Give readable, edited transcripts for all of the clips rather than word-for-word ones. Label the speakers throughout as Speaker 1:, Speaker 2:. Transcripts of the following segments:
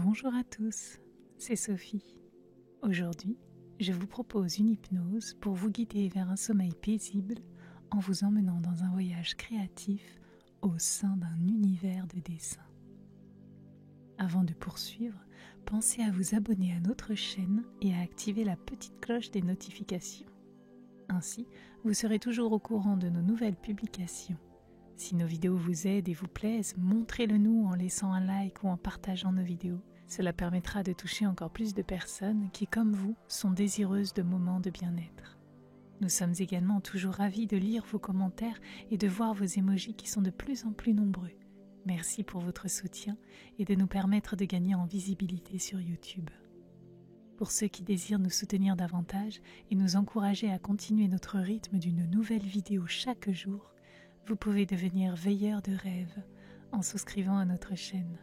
Speaker 1: Bonjour à tous, c'est Sophie. Aujourd'hui, je vous propose une hypnose pour vous guider vers un sommeil paisible en vous emmenant dans un voyage créatif au sein d'un univers de dessin. Avant de poursuivre, pensez à vous abonner à notre chaîne et à activer la petite cloche des notifications. Ainsi, vous serez toujours au courant de nos nouvelles publications. Si nos vidéos vous aident et vous plaisent, montrez-le nous en laissant un like ou en partageant nos vidéos. Cela permettra de toucher encore plus de personnes qui, comme vous, sont désireuses de moments de bien-être. Nous sommes également toujours ravis de lire vos commentaires et de voir vos emojis qui sont de plus en plus nombreux. Merci pour votre soutien et de nous permettre de gagner en visibilité sur YouTube. Pour ceux qui désirent nous soutenir davantage et nous encourager à continuer notre rythme d'une nouvelle vidéo chaque jour, vous pouvez devenir veilleur de rêve en souscrivant à notre chaîne.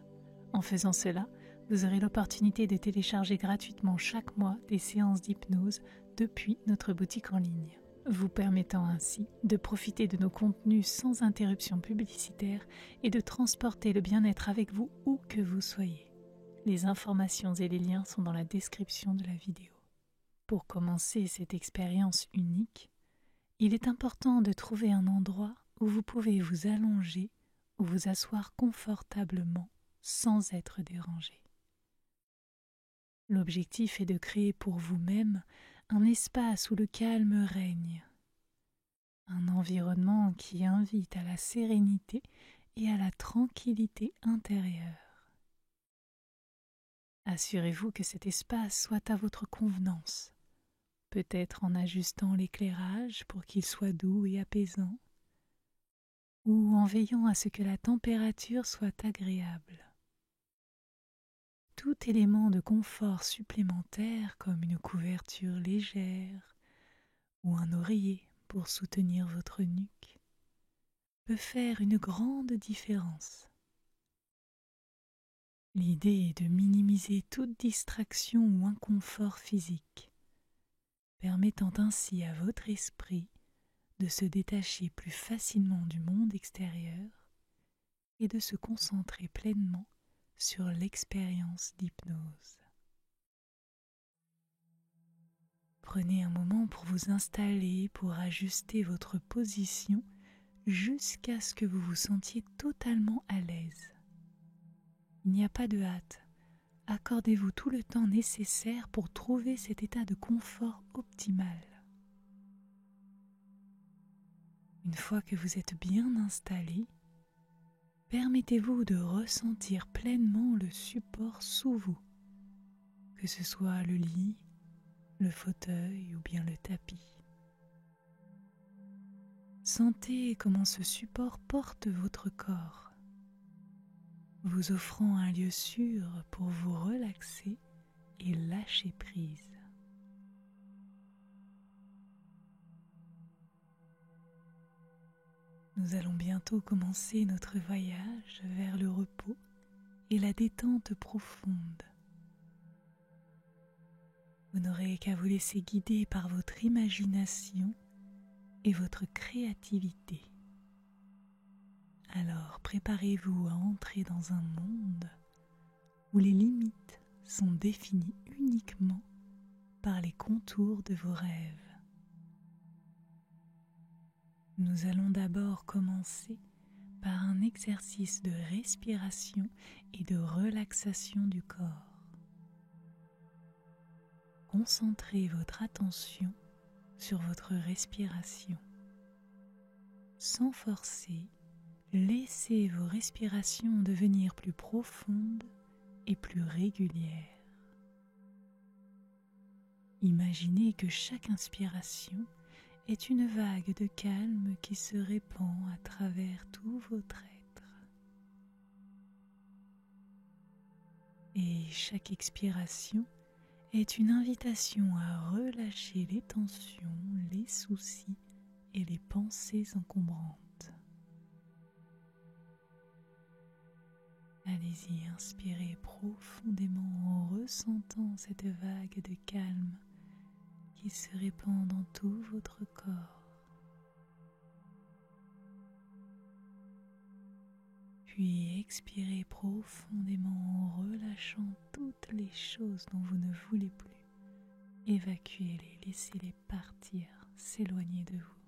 Speaker 1: En faisant cela, vous aurez l'opportunité de télécharger gratuitement chaque mois des séances d'hypnose depuis notre boutique en ligne, vous permettant ainsi de profiter de nos contenus sans interruption publicitaire et de transporter le bien-être avec vous où que vous soyez. Les informations et les liens sont dans la description de la vidéo. Pour commencer cette expérience unique, il est important de trouver un endroit où vous pouvez vous allonger ou vous asseoir confortablement sans être dérangé. L'objectif est de créer pour vous-même un espace où le calme règne, un environnement qui invite à la sérénité et à la tranquillité intérieure. Assurez-vous que cet espace soit à votre convenance, peut-être en ajustant l'éclairage pour qu'il soit doux et apaisant, ou en veillant à ce que la température soit agréable. Tout élément de confort supplémentaire comme une couverture légère ou un oreiller pour soutenir votre nuque peut faire une grande différence. L'idée est de minimiser toute distraction ou inconfort physique, permettant ainsi à votre esprit de se détacher plus facilement du monde extérieur et de se concentrer pleinement sur l'expérience d'hypnose. Prenez un moment pour vous installer, pour ajuster votre position jusqu'à ce que vous vous sentiez totalement à l'aise. Il n'y a pas de hâte. Accordez-vous tout le temps nécessaire pour trouver cet état de confort optimal. Une fois que vous êtes bien installé, permettez-vous de ressentir pleinement le support sous vous, que ce soit le lit, le fauteuil ou bien le tapis. Sentez comment ce support porte votre corps, vous offrant un lieu sûr pour vous relaxer et lâcher prise. Nous allons bientôt commencer notre voyage vers le repos et la détente profonde. Vous n'aurez qu'à vous laisser guider par votre imagination et votre créativité. Alors préparez-vous à entrer dans un monde où les limites sont définies uniquement par les contours de vos rêves. Nous allons d'abord commencer par un exercice de respiration et de relaxation du corps. Concentrez votre attention sur votre respiration. Sans forcer, laissez vos respirations devenir plus profondes et plus régulières. Imaginez que chaque inspiration est une vague de calme qui se répand à travers tout votre être. Et chaque expiration est une invitation à relâcher les tensions, les soucis et les pensées encombrantes. Allez-y, inspirez profondément en ressentant cette vague de calme qui se répand dans tout votre corps. Puis expirez profondément en relâchant toutes les choses dont vous ne voulez plus. Évacuez-les, laissez-les partir, s'éloigner de vous.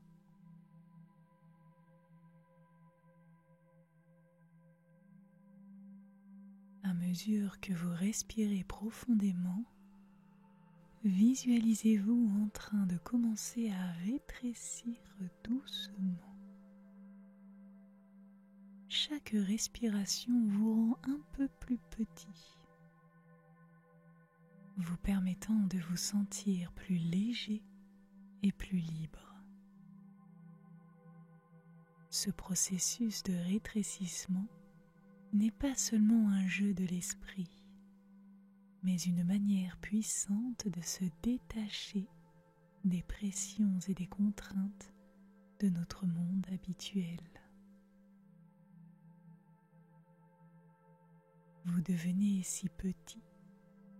Speaker 1: À mesure que vous respirez profondément, visualisez-vous en train de commencer à rétrécir doucement. Chaque respiration vous rend un peu plus petit, vous permettant de vous sentir plus léger et plus libre. Ce processus de rétrécissement n'est pas seulement un jeu de l'esprit, mais une manière puissante de se détacher des pressions et des contraintes de notre monde habituel. Vous devenez si petit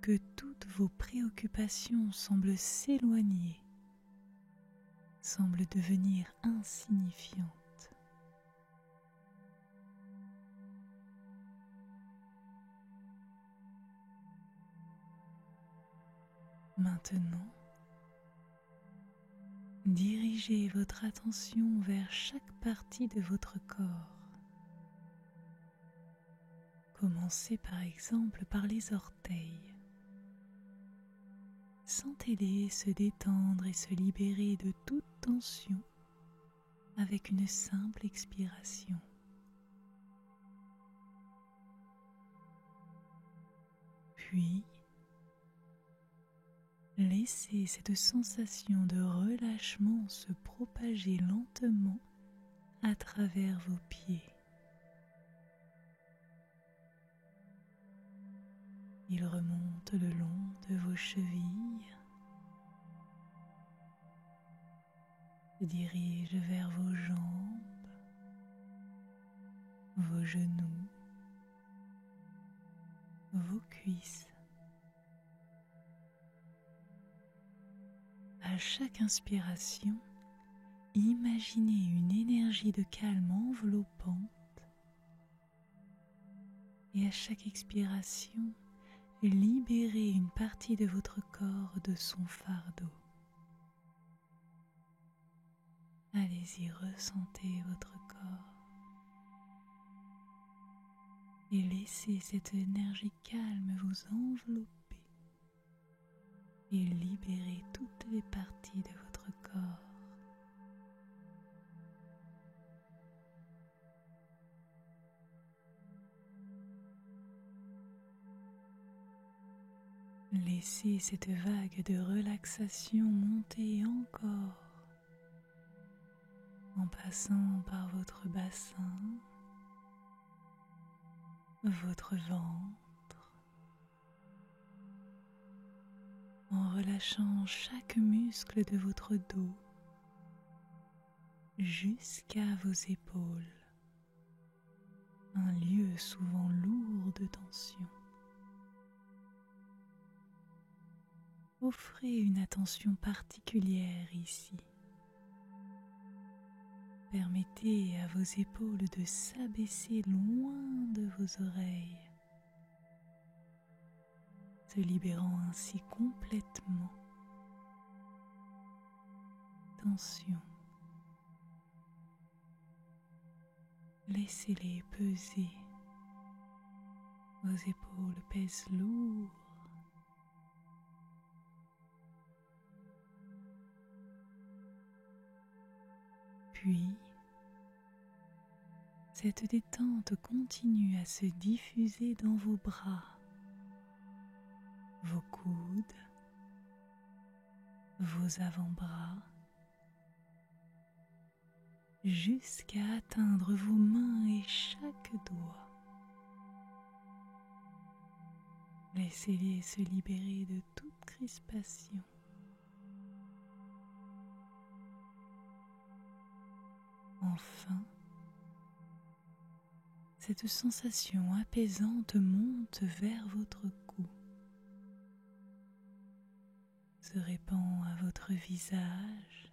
Speaker 1: que toutes vos préoccupations semblent s'éloigner, semblent devenir insignifiantes. Maintenant, dirigez votre attention vers chaque partie de votre corps. Commencez par exemple par les orteils. Sentez-les se détendre et se libérer de toute tension avec une simple expiration. Puis, laissez cette sensation de relâchement se propager lentement à travers vos pieds. Il remonte le long de vos chevilles, se dirige vers vos jambes, vos genoux, vos cuisses. À chaque inspiration, imaginez une énergie de calme enveloppante et à chaque expiration, libérez une partie de votre corps de son fardeau. Allez-y, ressentez votre corps et laissez cette énergie calme vous envelopper et libérer toutes les parties de votre corps. Laissez cette vague de relaxation monter encore en passant par votre bassin, votre ventre, en relâchant chaque muscle de votre dos jusqu'à vos épaules, un lieu souvent lourd de tension. Offrez une attention particulière ici. Permettez à vos épaules de s'abaisser loin de vos oreilles, se libérant ainsi complètement. Tension. Laissez-les peser. Vos épaules pèsent lourd. Puis, cette détente continue à se diffuser dans vos bras, vos coudes, vos avant-bras, jusqu'à atteindre vos mains et chaque doigt. Laissez-les se libérer de toute crispation. Enfin, cette sensation apaisante monte vers votre cou, se répand à votre visage,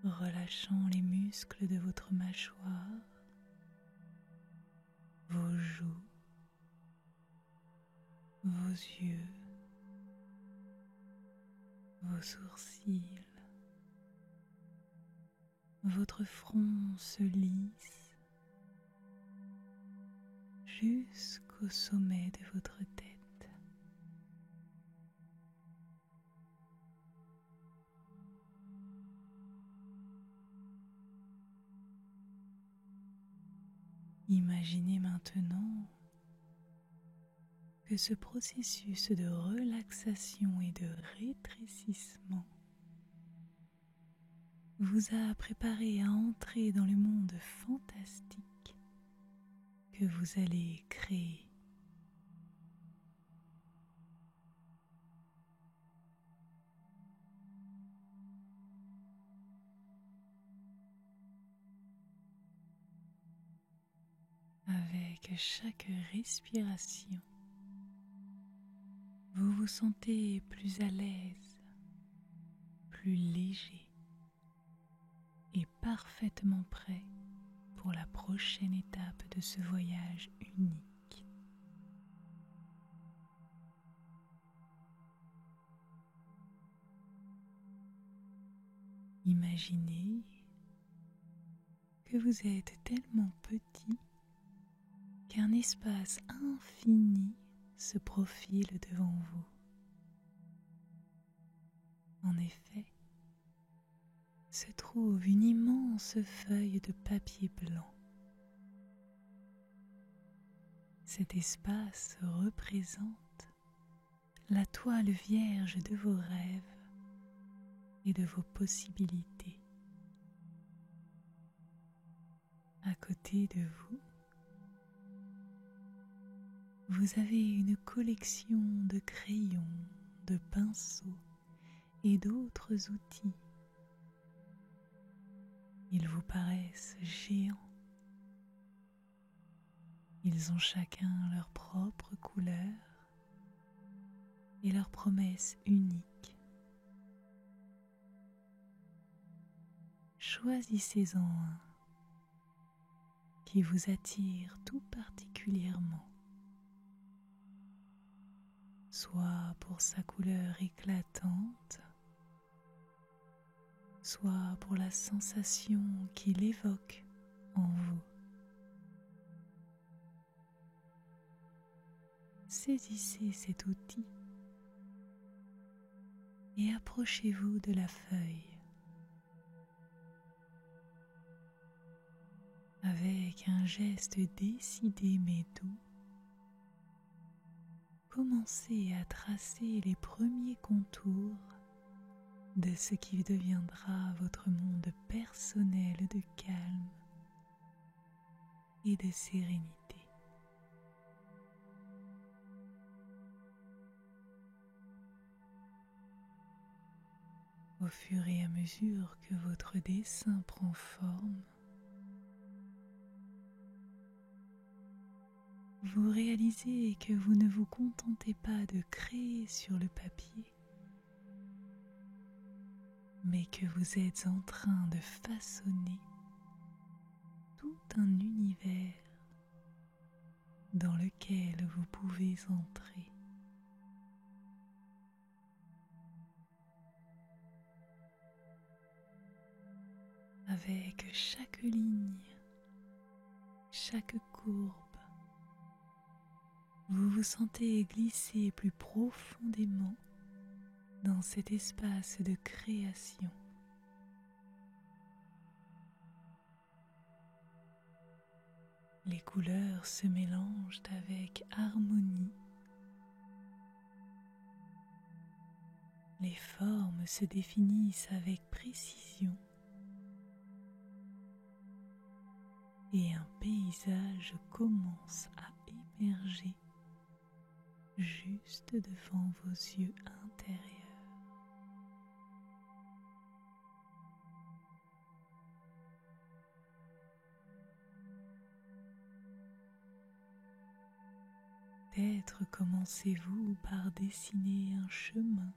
Speaker 1: relâchant les muscles de votre mâchoire, vos joues, vos yeux, vos sourcils. Votre front se lisse jusqu'au sommet de votre tête. Imaginez maintenant que ce processus de relaxation et de rétrécissement vous a préparé à entrer dans le monde fantastique que vous allez créer. Avec chaque respiration, vous vous sentez plus à l'aise, plus léger et parfaitement prêt pour la prochaine étape de ce voyage unique. Imaginez que vous êtes tellement petit qu'un espace infini se profile devant vous. En effet, se trouve une immense feuille de papier blanc. Cet espace représente la toile vierge de vos rêves et de vos possibilités. À côté de vous, vous avez une collection de crayons, de pinceaux et d'autres outils. Ils vous paraissent géants. Ils ont chacun leur propre couleur et leur promesse unique. Choisissez-en un qui vous attire tout particulièrement, soit pour sa couleur éclatante, soit pour la sensation qu'il évoque en vous. Saisissez cet outil et approchez-vous de la feuille. Avec un geste décidé mais doux, commencez à tracer les premiers contours de ce qui deviendra votre monde personnel de calme et de sérénité. Au fur et à mesure que votre dessin prend forme, vous réalisez que vous ne vous contentez pas de créer sur le papier, mais que vous êtes en train de façonner tout un univers dans lequel vous pouvez entrer. Avec chaque ligne, chaque courbe, vous vous sentez glisser plus profondément dans cet espace de création. Les couleurs se mélangent avec harmonie. Les formes se définissent avec précision. Et un paysage commence à émerger juste devant vos yeux intérieurs. Peut-être commencez-vous par dessiner un chemin.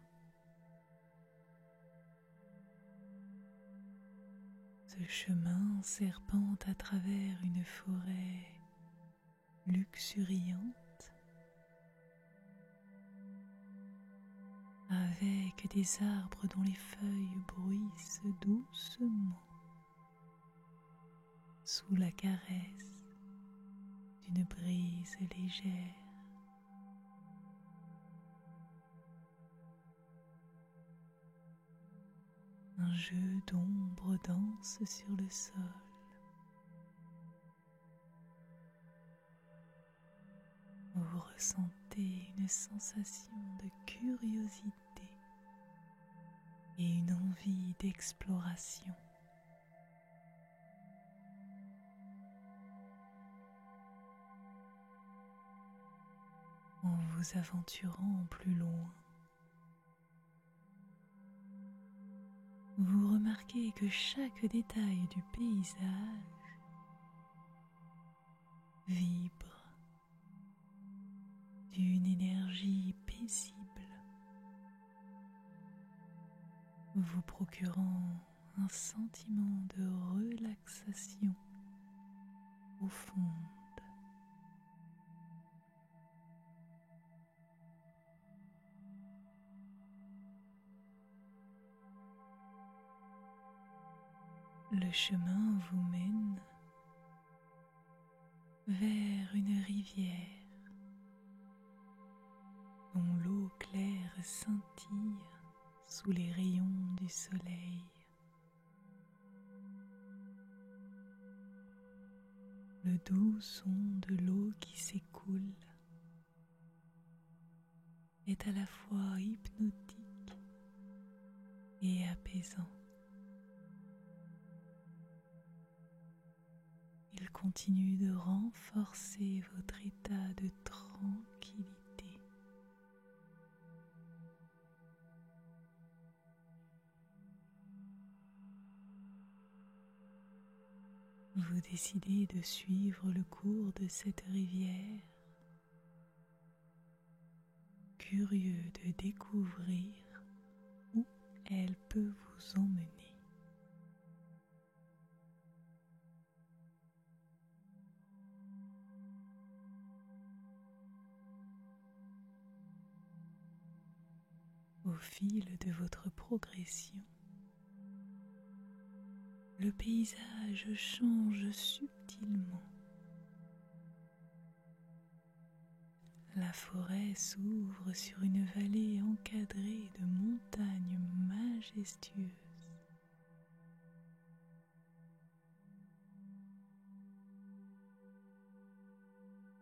Speaker 1: Ce chemin serpente à travers une forêt luxuriante avec des arbres dont les feuilles bruissent doucement sous la caresse d'une brise légère. Un jeu d'ombre danse sur le sol. Vous ressentez une sensation de curiosité et une envie d'exploration. En vous aventurant plus loin, vous remarquez que chaque détail du paysage vibre d'une énergie paisible, vous procurant un sentiment de relaxation profonde. Le chemin vous mène vers une rivière dont l'eau claire scintille sous les rayons du soleil. Le doux son de l'eau qui s'écoule est à la fois hypnotique et apaisant. Il continue de renforcer votre état de tranquillité. Vous décidez de suivre le cours de cette rivière, curieux de découvrir où elle peut vous emmener. Au fil de votre progression, le paysage change subtilement. La forêt s'ouvre sur une vallée encadrée de montagnes majestueuses.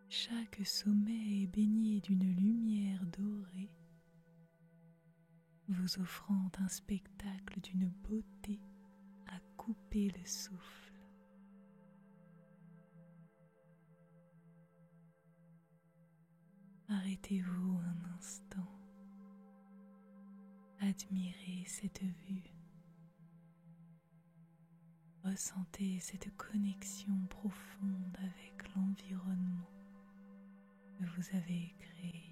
Speaker 1: Chaque sommet est baigné d'une lumière dorée, vous offrant un spectacle d'une beauté à couper le souffle. Arrêtez-vous un instant, admirez cette vue, ressentez cette connexion profonde avec l'environnement que vous avez créé.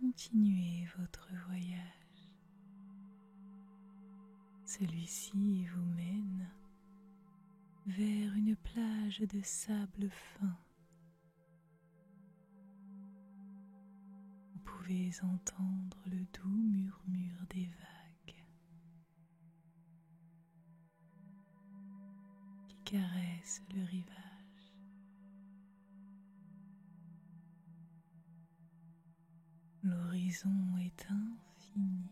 Speaker 1: Continuez votre voyage. Celui-ci vous mène vers une plage de sable fin. Vous pouvez entendre le doux murmure des vagues qui caressent le rivage. L'horizon est infini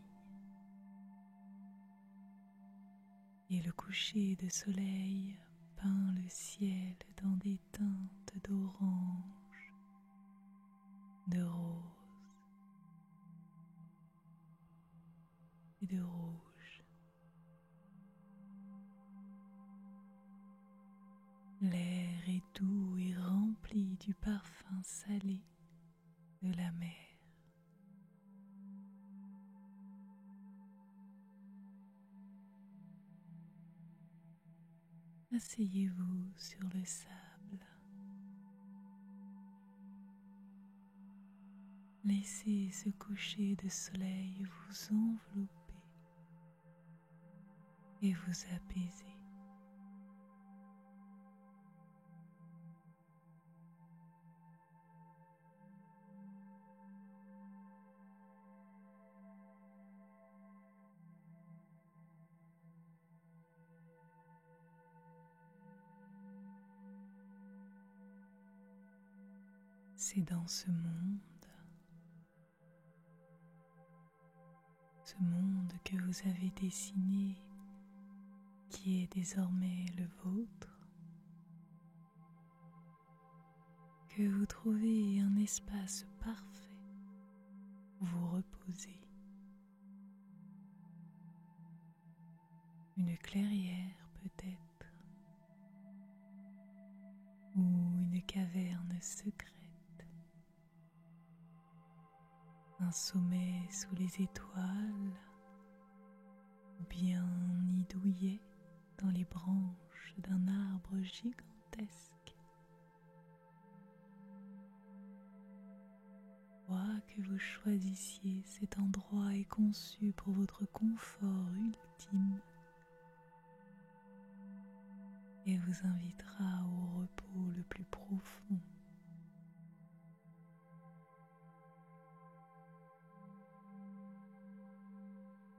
Speaker 1: et le coucher de soleil peint le ciel dans des teintes d'orange, de rose et de rouge. L'air est doux et rempli du parfum salé de la mer. Asseyez-vous sur le sable. Laissez ce coucher de soleil vous envelopper et vous apaiser. C'est dans ce monde que vous avez dessiné, qui est désormais le vôtre, que vous trouvez un espace parfait où vous reposez. Une clairière peut-être, ou une caverne secrète. Un sommet sous les étoiles, ou bien un nid douillet dans les branches d'un arbre gigantesque. Quoi que vous choisissiez, cet endroit est conçu pour votre confort ultime et vous invitera au repos le plus profond.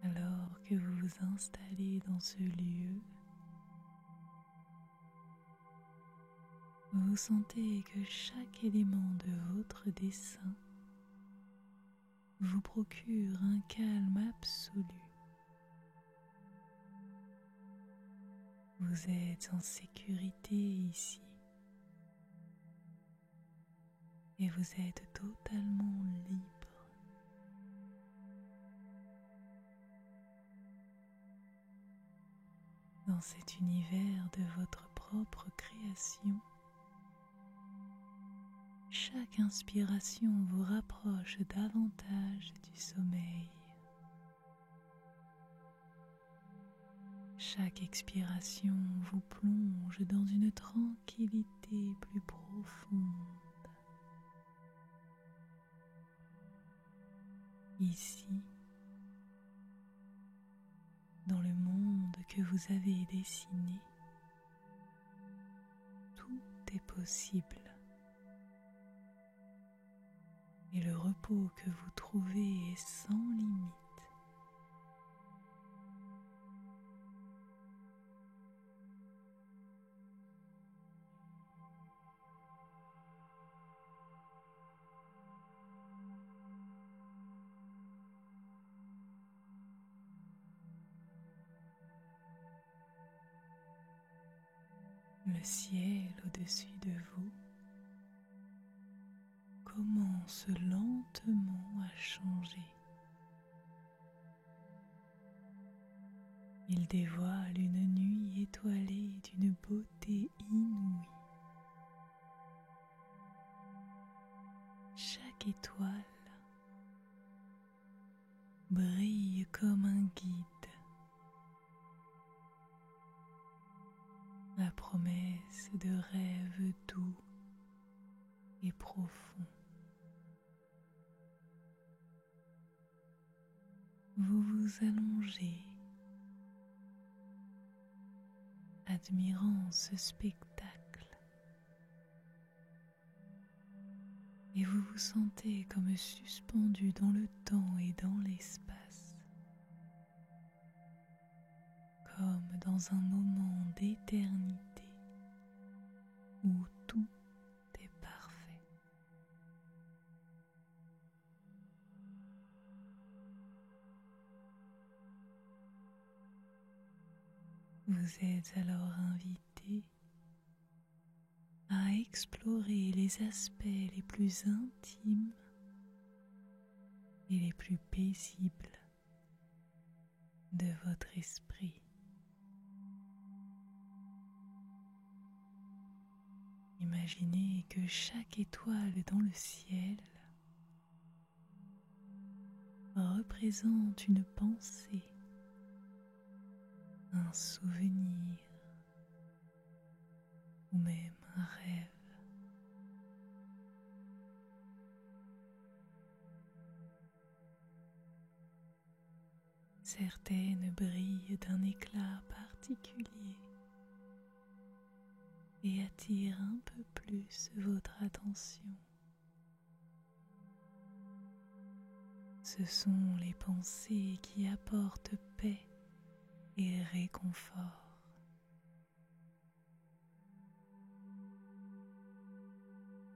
Speaker 1: Alors que vous vous installez dans ce lieu, vous sentez que chaque élément de votre dessin vous procure un calme absolu. Vous êtes en sécurité ici et vous êtes totalement libre. Dans cet univers de votre propre création, chaque inspiration vous rapproche davantage du sommeil. Chaque expiration vous plonge dans une tranquillité plus profonde. Ici, dans le monde que vous avez dessiné, tout est possible. Et le repos que vous trouvez est sans limite. Le ciel au-dessus de vous commence lentement à changer. Il dévoile une nuit étoilée d'une beauté inouïe. Chaque étoile brille comme un guide. La promesse de rêves doux et profonds. Vous vous allongez, admirant ce spectacle, et vous vous sentez comme suspendu dans le temps et dans l'espace, comme dans un moment d'éternité où tout est parfait. Vous êtes alors invité à explorer les aspects les plus intimes et les plus paisibles de votre esprit. Imaginez que chaque étoile dans le ciel représente une pensée, un souvenir, ou même un rêve. Certaines brillent d'un éclat particulier et attirent un peu plus votre attention. Ce sont les pensées qui apportent paix et réconfort.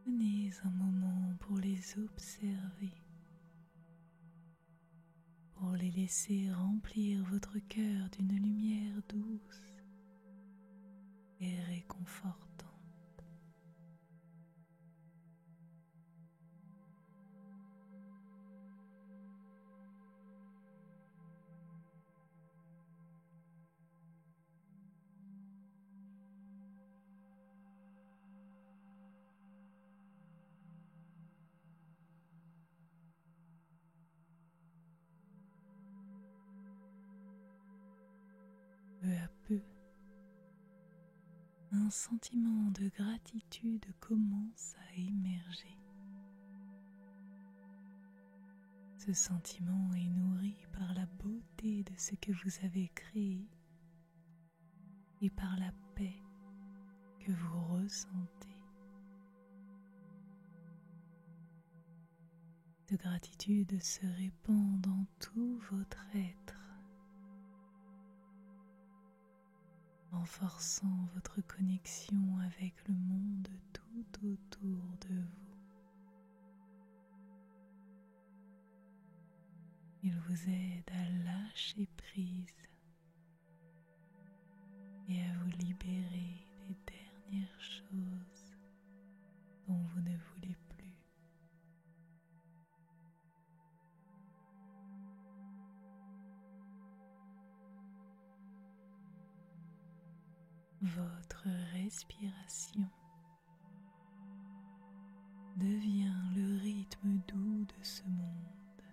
Speaker 1: Prenez un moment pour les observer, pour les laisser remplir votre cœur d'une lumière douce et réconfortante. Peu à peu, un sentiment de gratitude commence à émerger. Ce sentiment est nourri par la beauté de ce que vous avez créé et par la paix que vous ressentez. Cette gratitude se répand dans tout votre être, renforçant votre connexion avec le monde tout autour de vous. Il vous aide à lâcher prise et à vous libérer des dernières choses dont vous ne voulez plus. Votre respiration devient le rythme doux de ce monde.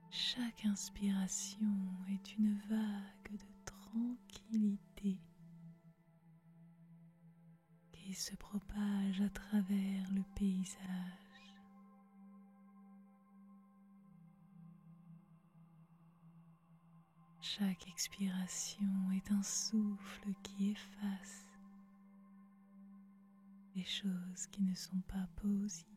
Speaker 1: Chaque inspiration est une vague de tranquillité qui se propage à travers le paysage. Chaque expiration est un souffle qui efface les choses qui ne sont pas positives.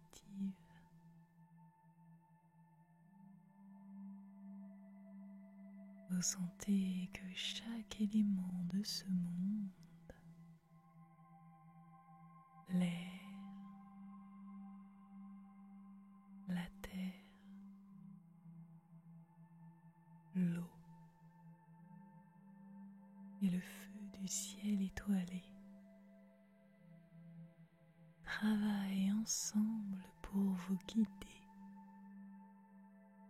Speaker 1: Vous sentez que chaque élément de ce monde, l'air, la terre, l'eau et le feu du ciel étoilé travaillent ensemble pour vous guider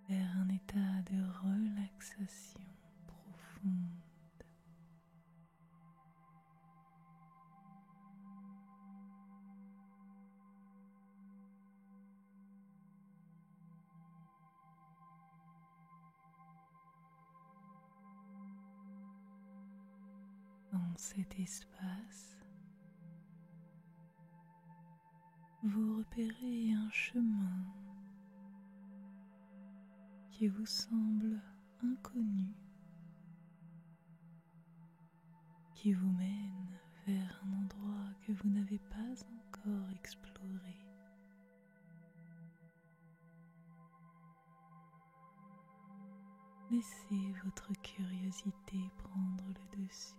Speaker 1: vers un état de relaxation profonde. Dans cet espace, vous repérez un chemin qui vous semble inconnu, qui vous mène vers un endroit que vous n'avez pas encore exploré. Laissez votre curiosité prendre le dessus.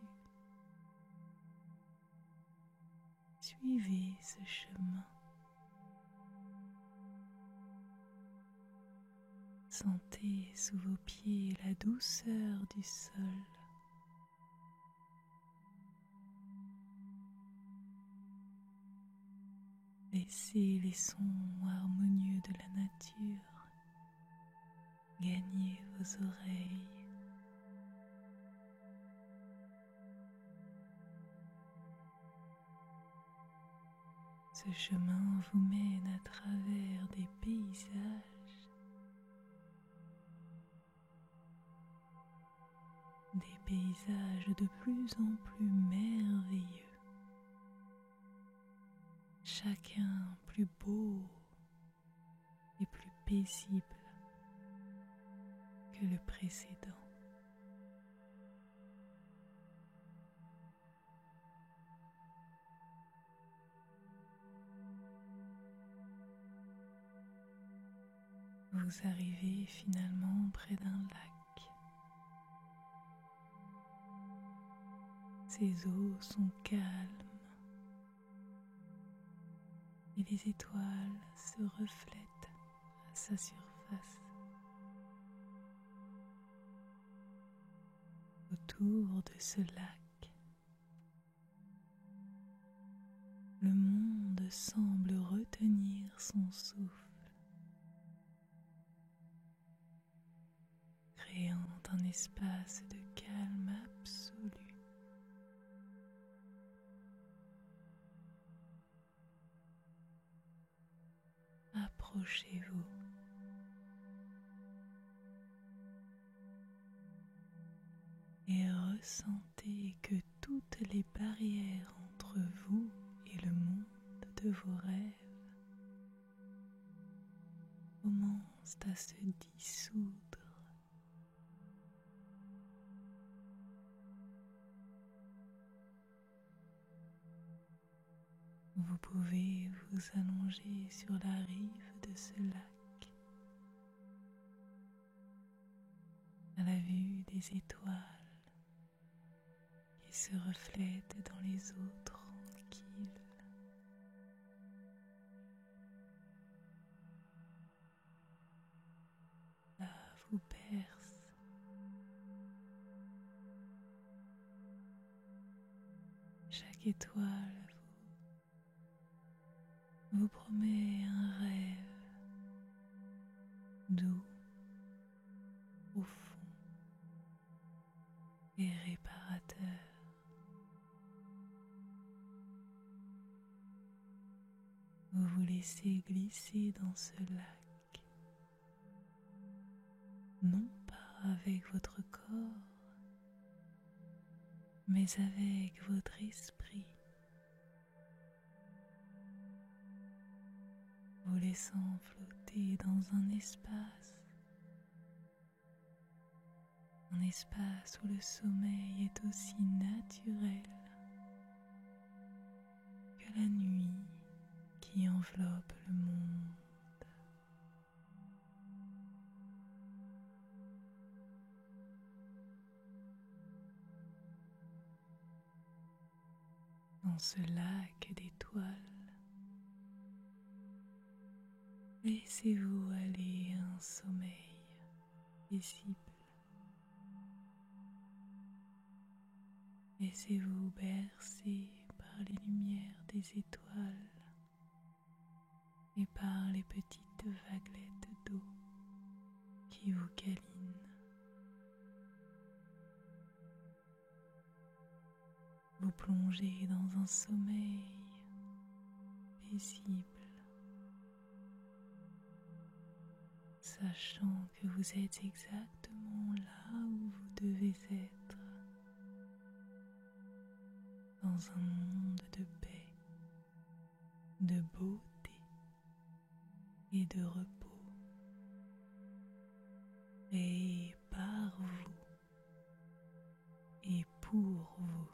Speaker 1: Suivez ce chemin. Sentez sous vos pieds la douceur du sol. Laissez les sons harmonieux de la nature gagner vos oreilles. Ce chemin vous mène à travers des paysages, de plus en plus merveilleux, chacun plus beau et plus paisible que le précédent. Vous arrivez finalement près d'un lac. Ses eaux sont calmes et les étoiles se reflètent à sa surface. Autour de ce lac, le monde semble retenir son souffle, créant un espace de calme absolu. Approchez-vous. Et ressentez que toutes les barrières entre vous et le monde de vos rêves commencent à se dissoudre. Vous pouvez vous allonger sur la rive de ce lac à la vue des étoiles qui se reflètent dans les eaux tranquilles. Là vous berce. Chaque étoile vous promet un rêve doux, profond et réparateur. Vous vous laissez glisser dans ce lac, non pas avec votre corps, mais avec votre esprit, vous laissant flotter dans un espace où le sommeil est aussi naturel que la nuit qui enveloppe le monde. Dans ce lac d'étoiles, laissez-vous aller à un sommeil paisible. Laissez-vous bercer par les lumières des étoiles et par les petites vaguelettes d'eau qui vous câlinent. Vous plongez dans un sommeil paisible, sachant que vous êtes exactement là où vous devez être, dans un monde de paix, de beauté et de repos, et par vous et pour vous.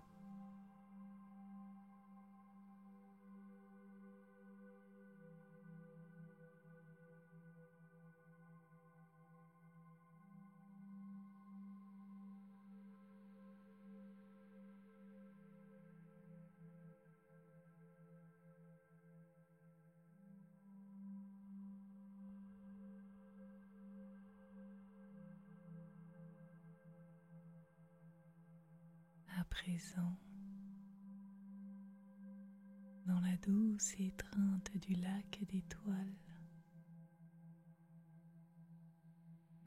Speaker 1: À présent, dans la douce étreinte du lac d'étoiles,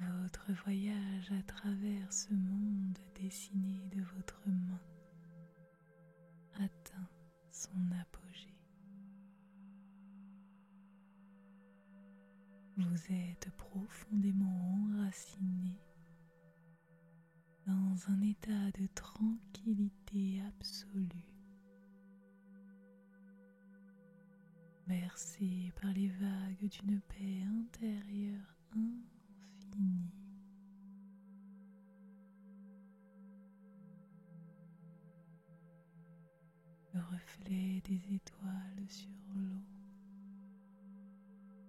Speaker 1: votre voyage à travers ce monde dessiné de votre main atteint son apogée. Vous êtes profondément enraciné dans un état de tranquillité absolue, bercé par les vagues d'une paix intérieure infinie. Le reflet des étoiles sur l'eau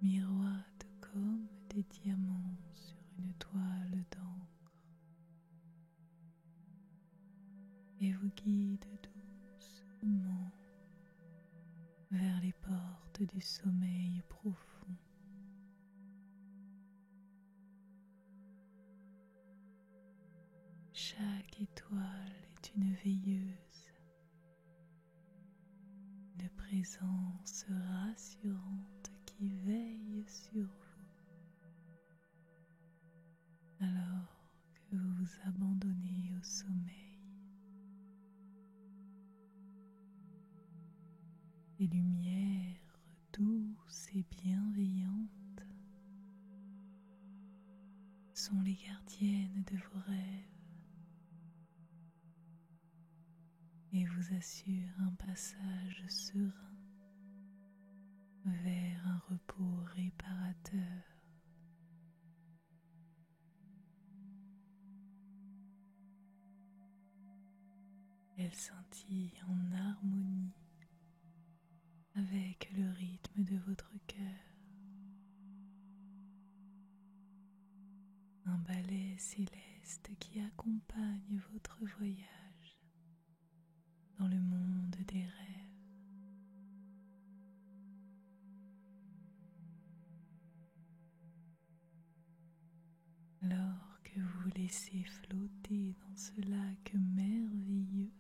Speaker 1: miroite comme des diamants sur une toile d'encre et vous guide doucement vers les portes du sommeil profond. Chaque étoile est une veilleuse, une présence rassurante qui veille sur vous alors que vous vous abandonnez au sommeil. Les lumières douces et bienveillantes sont les gardiennes de vos rêves et vous assurent un passage serein vers un repos réparateur. Elles scintillent en harmonie avec le rythme de votre cœur. Un ballet céleste qui accompagne votre voyage dans le monde des rêves. Alors que vous vous laissez flotter dans ce lac merveilleux,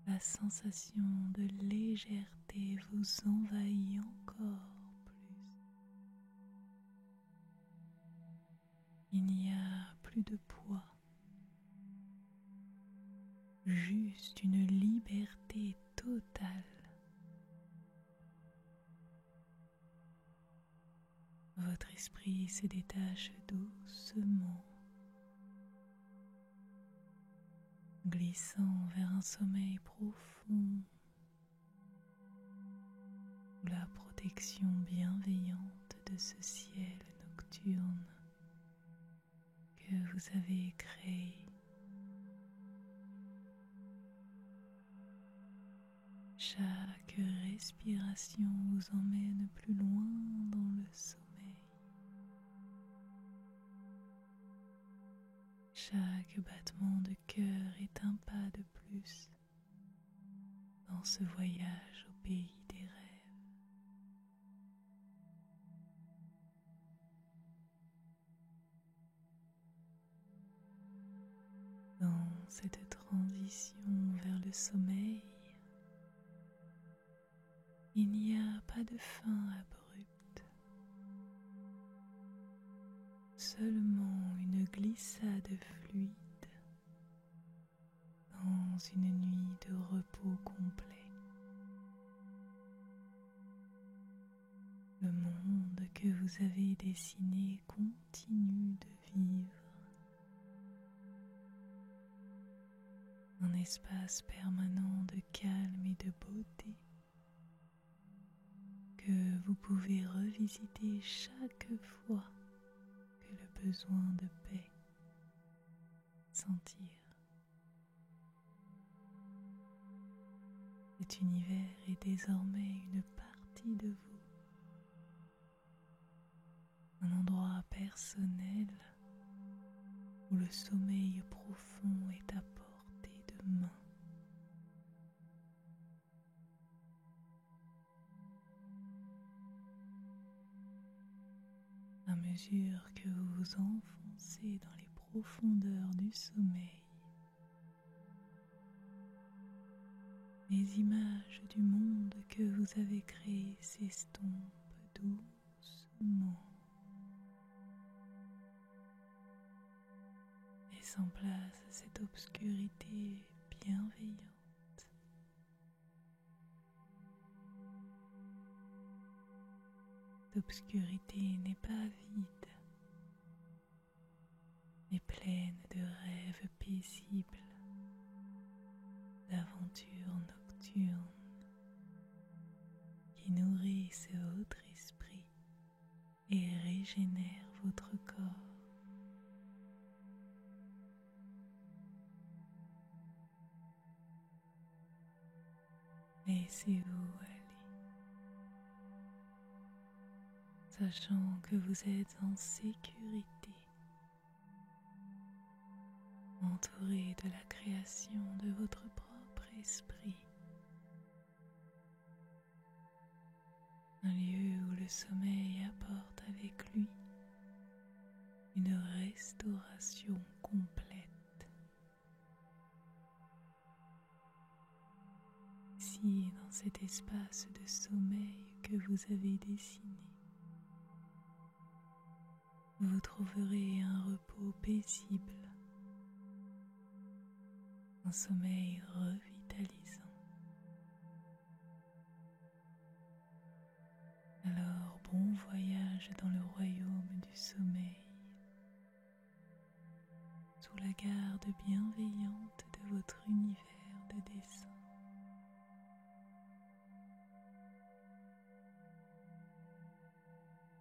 Speaker 1: la sensation de légèreté vous envahit encore plus. Il n'y a plus de poids, juste une liberté totale. Votre esprit se détache doucement, glissant vers un sommeil profond sous la protection bienveillante de ce ciel nocturne que vous avez créé. Chaque respiration vous emmène plus loin dans le sommeil. Chaque battement de cœur est un pas de plus dans ce voyage au pays des rêves. Dans cette transition vers le sommeil, il n'y a pas de fin abrupte, seulement une glissade fluide dans une nuit de repos complet. Le monde que vous avez dessiné continue de vivre. Un espace permanent de calme et de beauté que vous pouvez revisiter chaque fois que le besoin de paix sentir. Cet univers est désormais une partie de vous, un endroit personnel où le sommeil profond est à portée de main. À mesure que vous vous enfoncez dans les profondeurs du sommeil, les images du monde que vous avez créé s'estompent doucement. Laisse en place cette obscurité bienveillante. L'obscurité n'est pas vide, mais pleine de rêves paisibles, d'aventures nocturnes qui nourrissent votre esprit et régénèrent votre corps. Laissez-vous aller, sachant que vous êtes en sécurité, entouré de la création de votre propre esprit, un lieu où le sommeil apporte avec lui une restauration complète. Ici, dans cet espace de sommeil que vous avez dessiné, vous trouverez un repos paisible, un sommeil revitalisant. Alors, bon voyage dans le royaume du sommeil, sous la garde bienveillante de votre univers de dessin.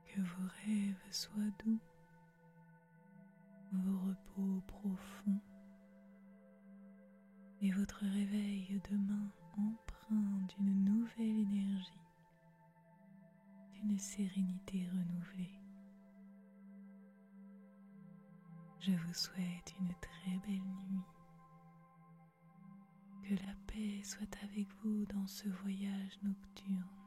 Speaker 1: Que vos rêves soient doux, vos repos profonds et votre réveil demain empreint d'une nouvelle énergie, d'une sérénité renouvelée. Je vous souhaite une très belle nuit. Que la paix soit avec vous dans ce voyage nocturne.